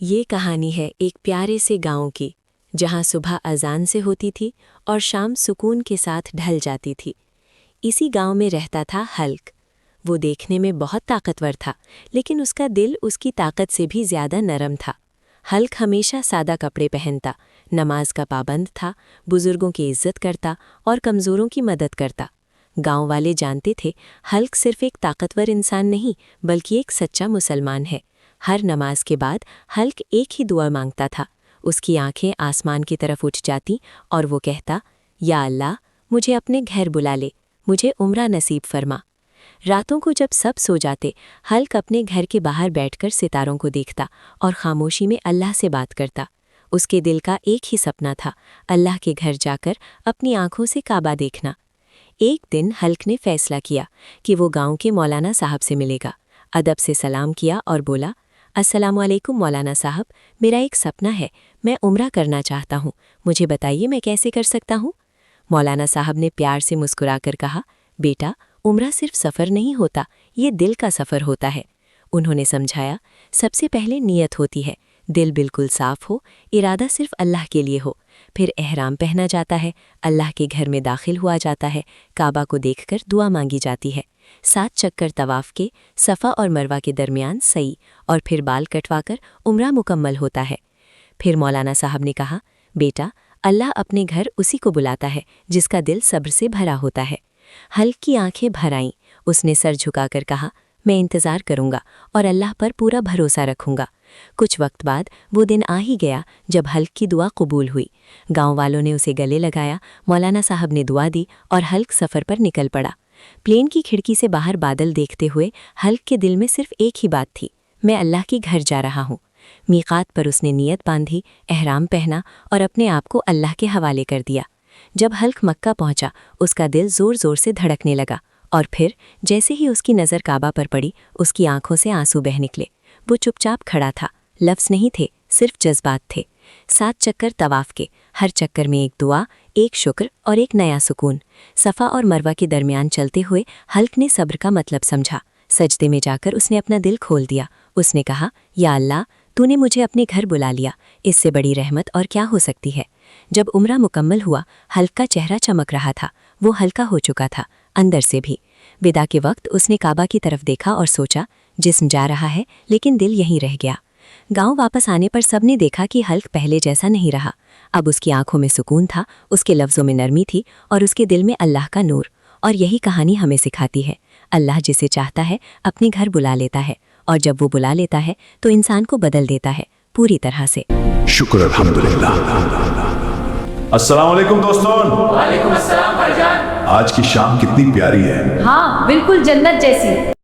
ये कहानी है एक प्यारे से गांव की, जहां सुबह अजान से होती थी और शाम सुकून के साथ ढल जाती थी। इसी गांव में रहता था हल्क। वो देखने में बहुत ताकतवर था, लेकिन उसका दिल उसकी ताकत से भी ज़्यादा नरम था। हल्क हमेशा सादा कपड़े पहनता, नमाज का पाबंद था, बुजुर्गों की इज्जत करता और कमज़ोरों की मदद करता। गांव वाले जानते थे हल्क सिर्फ एक ताकतवर इंसान नहीं, बल्कि एक सच्चा मुसलमान है। हर नमाज के बाद हल्क एक ही दुआ मांगता था। उसकी आंखें आसमान की तरफ उठ जाती और वो कहता, या अल्लाह, मुझे अपने घर बुला ले, मुझे उम्रा नसीब फरमा। रातों को जब सब सो जाते, हल्क अपने घर के बाहर बैठकर सितारों को देखता और खामोशी में अल्लाह से बात करता। उसके दिल का एक ही सपना था, अल्लाह के घर जाकर अपनी आंखों से काबा देखना। एक दिन हल्क ने फैसला किया कि वो गांव के मौलाना साहब से मिलेगा। अदब से सलाम किया और बोला, अस्सलामुअलैकुम मौलाना साहब, मेरा एक सपना है, मैं उम्रा करना चाहता हूँ, मुझे बताइए मैं कैसे कर सकता हूँ। मौलाना साहब ने प्यार से मुस्कुराकर कहा, बेटा, उम्रा सिर्फ सफ़र नहीं होता, ये दिल का सफ़र होता है। उन्होंने समझाया, सबसे पहले नियत होती है, दिल बिल्कुल साफ हो, इरादा सिर्फ अल्लाह के लिए हो। फिर एहराम पहना जाता है, अल्लाह के घर में दाखिल हुआ जाता है, काबा को देखकर दुआ मांगी जाती है। 7 चक्कर तवाफ के, सफ़ा और मरवा के दरमियान सई, और फिर बाल कटवाकर उम्रा मुकम्मल होता है। फिर मौलाना साहब ने कहा, बेटा, अल्लाह अपने घर उसी को बुलाता है जिसका दिल सब्र से भरा होता है। हल्क की आंखें भर आईं। उसने सर झुकाकर कहा, मैं इंतज़ार करूंगा और अल्लाह पर पूरा भरोसा रखूंगा। कुछ वक्त बाद वो दिन आ ही गया जब हल्क की दुआ कबूल हुई। गांव वालों ने उसे गले लगाया, मौलाना साहब ने दुआ दी और हल्क सफ़र पर निकल पड़ा। प्लेन की खिड़की से बाहर बादल देखते हुए हल्क के दिल में सिर्फ एक ही बात थी, मैं अल्लाह के घर जा रहा हूँ। मीक़ात पर उसने नियत बांधी, एहराम पहना और अपने आप को अल्लाह के हवाले कर दिया। जब हल्क मक्का पहुंचा, उसका दिल ज़ोर ज़ोर से धड़कने लगा, और फिर जैसे ही उसकी नज़र काबा पर पड़ी, उसकी आंखों से आंसू बह निकले। वो चुपचाप खड़ा था, लफ्ज़ नहीं थे, सिर्फ जज्बात थे। 7 चक्कर तवाफ़ के, हर चक्कर में एक दुआ, एक शुक्र और एक नया सुकून। सफ़ा और मरवा के दरमियान चलते हुए हल्क ने सब्र का मतलब समझा। सजदे में जाकर उसने अपना दिल खोल दिया। उसने कहा, या अल्लाह, तूने मुझे अपने घर बुला लिया, इससे बड़ी रहमत और क्या हो सकती है। जब उम्रा मुकम्मल हुआ, हल्क का चेहरा चमक रहा था, वो हल्का हो चुका था, अंदर से भी। विदा के वक्त उसने काबा की तरफ देखा और सोचा, जिस्म जा रहा है लेकिन दिल यहीं रह गया। गांव वापस आने पर सबने देखा कि हल्क पहले जैसा नहीं रहा। अब उसकी आंखों में सुकून था, उसके लफ्ज़ों में नरमी थी और उसके दिल में अल्लाह का नूर। और यही कहानी हमें सिखाती है, अल्लाह जिसे चाहता है अपने घर बुला लेता है, और जब वो बुला लेता है तो इंसान को बदल देता है पूरी तरह से। शुक्र अल्हम्दुलिल्लाह। अस्सलाम वालेकुम दोस्तों। वालेकुम अस्सलाम भाईजान। आज की शाम कितनी प्यारी है। हाँ, बिल्कुल जन्नत जैसी।